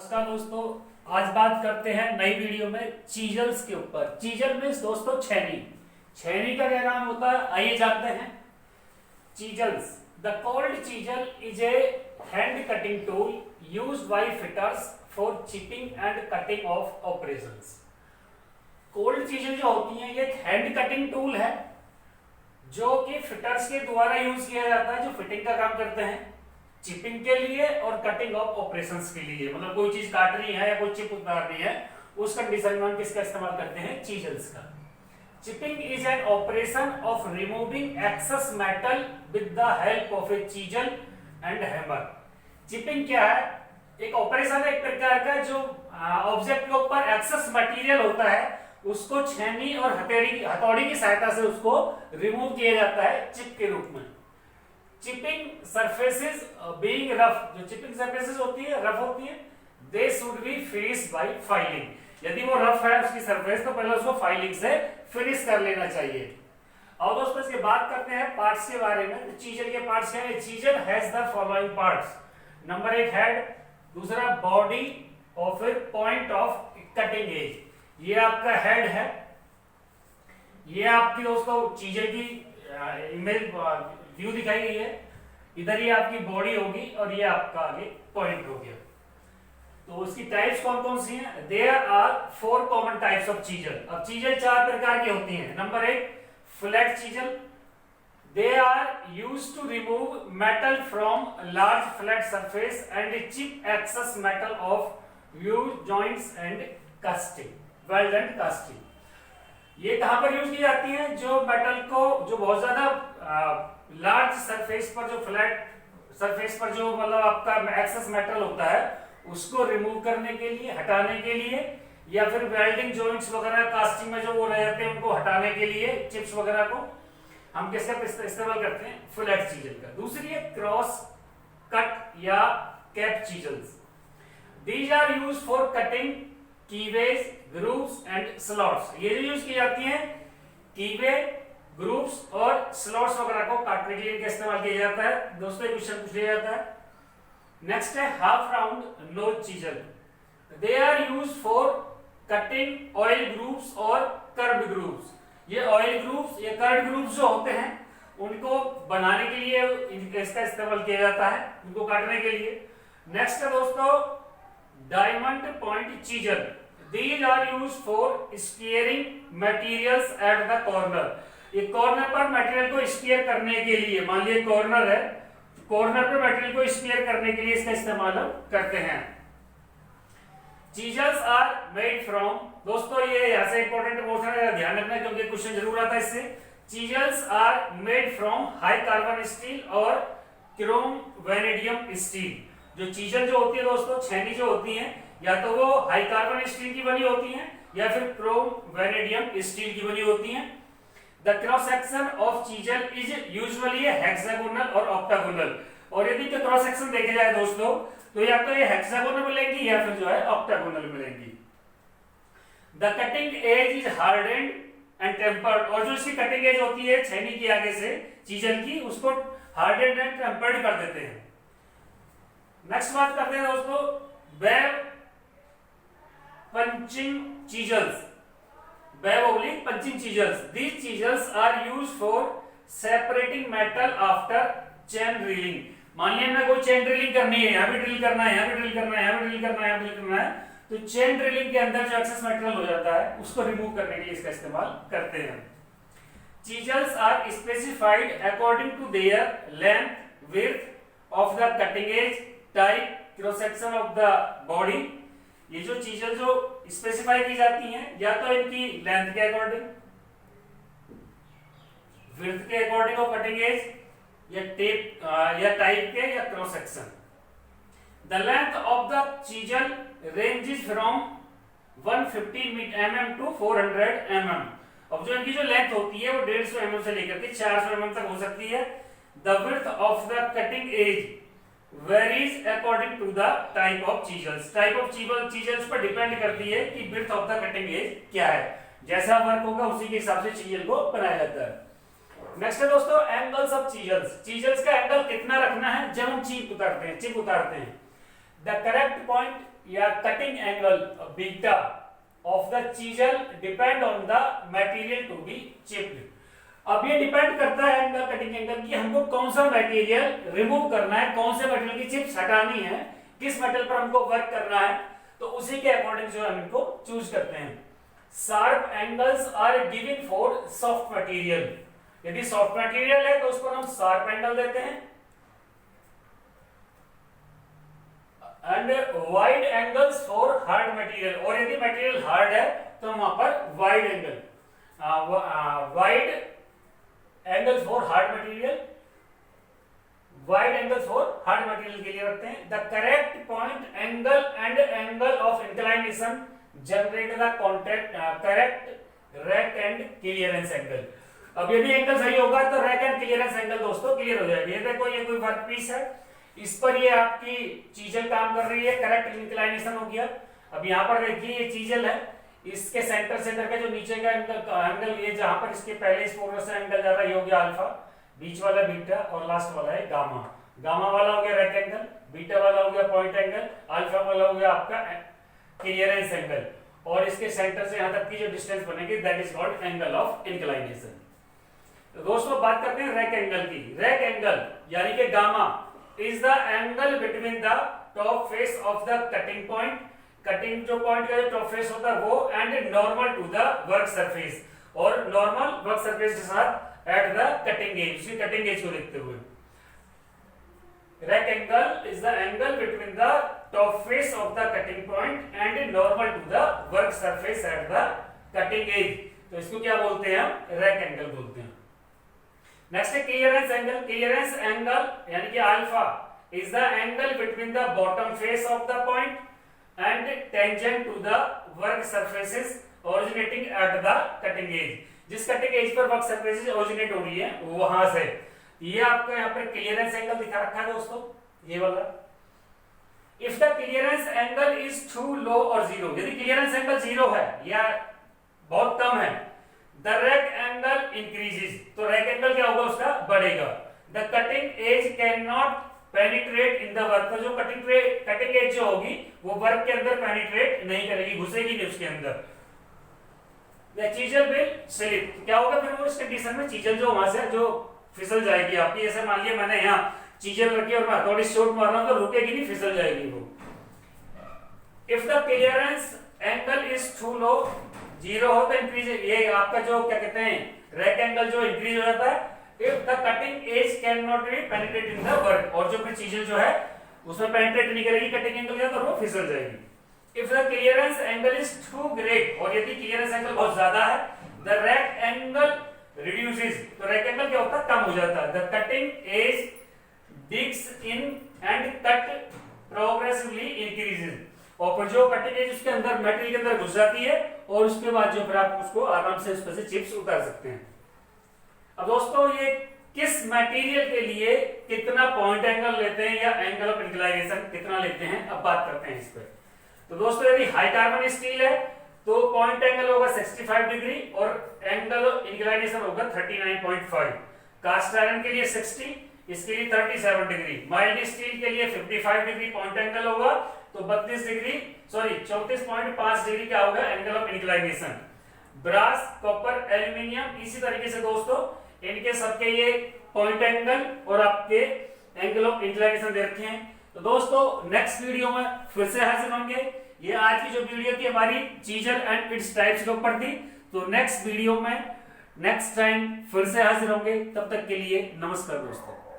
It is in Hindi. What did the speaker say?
नमस्कार दोस्तों, आज बात करते हैं नई वीडियो में चीजल्स के ऊपर। चीजल मीन्स दोस्तों छेनी। छेनी का क्या काम होता है, आइए जानते हैं। Chisels, the cold chisel is a hand cutting tool used by fitters for chipping and cutting off operations. Cold chisel जो होती है ये एक हैंड कटिंग टूल है जो कि फिटर्स के द्वारा यूज किया जाता है, जो फिटिंग का काम करते हैं चिपिंग के लिए और कटिंग ऑफ ऑपरेशंस के लिए। मतलब कोई चीज काटनी है या कोई चिप उतारनी है, उस कंडीशन में हम किसका इस्तेमाल करते हैं, चीजल्स का। Chipping is an operation of removing excess metal with the help of a chisel and hammer. Chipping क्या है, एक ऑपरेशन है एक प्रकार का जो ऑब्जेक्ट के ऊपर एक्सेस मटेरियल होता है उसको छेनी और हथौड़ी की सहायता से उसको रिमूव किया जाता है चिप के रूप में। चिपिंग सरफेसेस बीइंग रफ, जो चिपिंग सरफेसेस होती है रफ होती है, they should be finished bye filing. यदि वो रफ है उसकी सरफेस तो पहले उसको फाइलिंग से फिनिश कर लेना चाहिए। और दोस्तों इसके बात करते हैं पार्ट्स के बारे में। चीजल के पार्ट्स क्या है, chisel has the following parts. Number 1 head, दूसरा बॉडी और फिर पॉइंट ऑफ कटिंग एज। ये आपका हेड है, ये आपकी दोस्तों चीजल की इमेज व्यू दिखाई गई है। इधर ये आपकी बॉडी होगी और ये आपका आगे पॉइंट हो गया। तो इसकी टाइप्स कौन कौन सी हैं, there are 4 common types of chisel. अब चीजल 4 प्रकार की होती हैं। Number 1 flat chisel, they are used to remove metal from large flat surface and chip excess metal of view joints and casting, weld and casting. ये कहां पर यूज की जाती है, जो मेटल को जो बहुत ज्यादा लार्ज सरफेस पर, जो फ्लैट सरफेस पर जो मतलब आपका एक्सेस मेटल होता है उसको रिमूव करने के लिए, हटाने के लिए, या फिर वेल्डिंग जॉइंट्स वगैरह कास्टिंग में जो वो रह जाते हैं उनको हटाने के लिए, चिप्स वगैरह को हम किसका इस्तेमाल करते हैं, फ्लैट चीजल का। दूसरी है क्रॉस कट या cape chisels. These are used for cutting keyways, grooves and slots. ये जो यूज की जाती हैं कीवे, ग्रुप्स और स्लॉट्स वगैरह को काटने के लिए इनका इस्तेमाल किया जाता है। दोस्तों एक क्वेश्चन पूछ लिया जाता है। नेक्स्ट है half round nose chisel, they are used for cutting oil groups और कर्व्ड ग्रुप्स। ये ऑयल ग्रुप्स या कर्व्ड ग्रुप्स जो होते हैं उनको बनाने के लिए इसका इस्तेमाल किया जाता है, उनको काटने के लिए। नेक्स्ट है दोस्तों diamond point chisel, these are used for steering materials at the corner. ये कॉर्नर पर मटेरियल को स्टीयर करने के लिए, मान लीजिए कॉर्नर है, कॉर्नर पर मटेरियल को स्टीयर करने के लिए इसका इस्तेमाल करते हैं। चीजल्स आर मेड फ्रॉम, दोस्तों ये यहां से इंपॉर्टेंट पोर्शन है, ध्यान रखना क्योंकि क्वेश्चन जरूर आता है इससे। Chisels are made from high carbon steel और क्रोम वेनेडियम स्टील। जो चीजल जो होती है दोस्तों, छेनी जो होती है, या तो वो हाई कार्बन स्टील की बनी होती है या फिर क्रोम वेनेडियम स्टील की बनी होती है। The cross section of chisel is usually a hexagonal और octagonal। और यदि क्रॉस सेक्शन देखे जाए दोस्तों तो या तो ये हेक्सागोनल मिलेंगी या फिर जो है ऑक्टागोनल मिलेंगी। The cutting edge is hardened and tempered। और जो इसकी कटिंग एज होती है छेनी की आगे से चीजल की, उसको हार्डेंड एंड टेम्पर्ड कर देते हैं। नेक्स्ट बात करते हैं दोस्तों web punching chisels, punching chisels। These chisels are used for separating metal after chain drilling। मान लिया हमने कोई चेन ड्रिलिंग करनी है, यहाँ भी ड्रिल करना है, यहाँ भी ड्रिल करना है, यहाँ भी ड्रिल करना है, यहाँ ड्रिल करना है, तो चेन ड्रिलिंग के अंदर जो एक्सेस मटेरियल हो जाता है उसको रिमूव करने के लिए इसका इस्तेमाल करते हैं। Chisels are specified according to their length, width of the cutting edge, type, cross section of the body। ये जो चीजल जो स्पेसिफाई की जाती हैं या तो इनकी लेंथ के अकॉर्डिंग, विड्थ के अकॉर्डिंग ऑफ कटिंग एज, या टेप या टाइप के, या cross section. The length of the chisel ranges from 150 mm to 400 mm। अब जो इनकी जो लेंथ होती है वो 150 mm से लेकर के 400 mm तक हो सकती है। The width of the cutting edge varies according to the type of chisels. Type of chisels पर डिपेंड करती है कि width of the cutting edge क्या है, जैसा वर्क होगा उसी के हिसाब से चीजल को बनाया जाता है। नेक्स्ट है दोस्तों एंगल्स ऑफ चीजल्स। चीजल्स का एंगल कितना रखना है जब हम चिप उतारते हैं। द करेक्ट पॉइंट या cutting angle beta of the chisel depend on the material to be chipped. अब ये डिपेंड करता है एंगल, कटिंग एंगल की, हमको कौन सा मटेरियल रिमूव करना है, कौन से मटेरियल की चिप्स हटानी है, किस मटेरियल पर हमको वर्क करना है, तो उसी के अकॉर्डिंग जो हम इनको चूज करते हैं। Sharp angles are given for soft material. यदि सॉफ्ट मटेरियल है तो उस पर हम शार्प एंगल देते हैं, and wide angles for hard material. और यदि मटेरियल हार्ड है तो हम वहां पर wide angle, wide angles for hard material, wide angles for hard material के लिए रखते हैं। The correct point angle and angle of inclination generate the correct rake and clearance angle. अब यदि एंगल सही होगा तो रैक एंड क्लियरेंस एंगल दोस्तों क्लियर हो जाएगी। ये देखो, ये कोई वर्क पीस है, इस पर ये आपकी चीजल काम कर रही है, करेक्ट इंक्लाइनेशन हो गया। अब यहाँ पर देखिए ये चीजल है, इसके सेंटर से का जो नीचे का एंगल ये जहां पर इसके पहले इस फोकस से एंगल जा रहा है ये हो गया अल्फा, बीच वाला बीटा और लास्ट वाला है गामा। गामा वाला हो गया रैक एंगल, बीटा वाला हो गया पॉइंट एंगल, अल्फा वाला हो गया आपका क्लियरेंस एंगल, और इसके सेंटर से यहां तक की जो डिस्टेंस बनेगी that is called angle of inclination. तो दोस्तों बात करते हैं रैक एंगल की। रैक एंगल यानी कि gamma is the angle between the top face of the cutting point, cutting जो पॉइंट का जो टॉप फेस होता है वो, and normal to the work surface, और नॉर्मल वर्क सरफेस के साथ एट द कटिंग एज, इसी कटिंग एज को देखते हुए। Rake angle is the angle between the top face of the cutting point and normal to the work surface at the cutting edge. तो इसको क्या बोलते हैं हम? रैक एंगल बोलते हैं। नेक्स्ट है क्लियरेंस एंगल। क्लियरेंस एंगल यानी कि alpha is the angle between the bottom face of the point and tangent to the work surfaces originating at the cutting edge। जिस कटिंग एज पर वर्क सरफेसेस ओरिजिनेट हो रही है वहां से, ये आपका यहाँ पर क्लियरेंस एंगल दिखा रखा है दोस्तों, ये वाला। If the clearance angle is too low और जीरो, यदि क्लियरेंस एंगल जीरो है या बहुत कम है, द रैक एंगल इंक्रीजेस, तो रैक एंगल क्या होगा उसका? बढ़ेगा। The cutting as can not penetrate in the work, तो जो कटिंग एज जो होगी वो वर्क के अंदर पेनिट्रेट नहीं करेगी, घुसेगी नहीं उसके अंदर। द चीजल विल स्लिप, क्या होगा फिर वो इस कंडीशन में? चीजल जो वहां से जो फिसल जाएगी आपकी, जैसे मान लिया मैंने यहाँ चीजल रखी और मैं थोड़ी शॉट मार रहा हूं तो रुकेगी नहीं, फिसल जाएगी वो। If the clearance angle is too low, zero हो तो इंक्रीज, ये आपका जो क्या कहते हैं रैक एंगल जो इंक्रीज हो जाता है। If the cutting edge cannot be penetrate in the work, और जो फिर चीजें जो है उसमें पेनिट्रेट नहीं करेगी कटिंग एंगल के अंदर, वो फिसल जाएगी। If the clearance angle is too great, और यदि क्लियरेंस एंगल बहुत ज्यादा है, the rack angle reduces, तो रैक एंगल क्या होता है? कम हो जाता है। The cutting edge digs in and cut progressively increases, और फिर जो कटिंग एज उसके अंदर मेटेरियल के अंदर घुस जाती है और उसके बाद जो फिर आप उसको आराम से उस पर से चिप्स उतार सकते हैं। अब दोस्तों ये किस मटेरियल के लिए कितना पॉइंट एंगल लेते हैं या एंगल ऑफ इंक्लाइनेशन कितना लेते हैं, अब बात करते हैं इस पर। तो दोस्तों यदि हाई कार्बन स्टील है तो पॉइंट एंगल होगा 65 डिग्री और एंगल ऑफ इंक्लाइनेशन होगा 39.5। कास्ट आयरन के लिए 60, इसके लिए 37 डिग्री। माइल्ड स्टील के लिए 55 डिग्री पॉइंट एंगल होगा, तो 32 डिग्री 34.5 डिग्री क्या होगा angle of inclination. Brass, copper, aluminium इसी तरीके से दोस्तों इनके सबके ये पॉइंट एंगल और आपके एंगल ऑफ इंक्लाइनेशन दे रखे हैं। तो दोस्तों नेक्स्ट वीडियो में फिर से हाजिर होंगे। ये आज की जो वीडियो थी हमारी चीजल एंड इट्स टाइप्स के ऊपर थी, तो नेक्स्ट वीडियो में नेक्स्ट टाइम फिर से हाजिर होंगे। तब तक के लिए नमस्कार दोस्तों।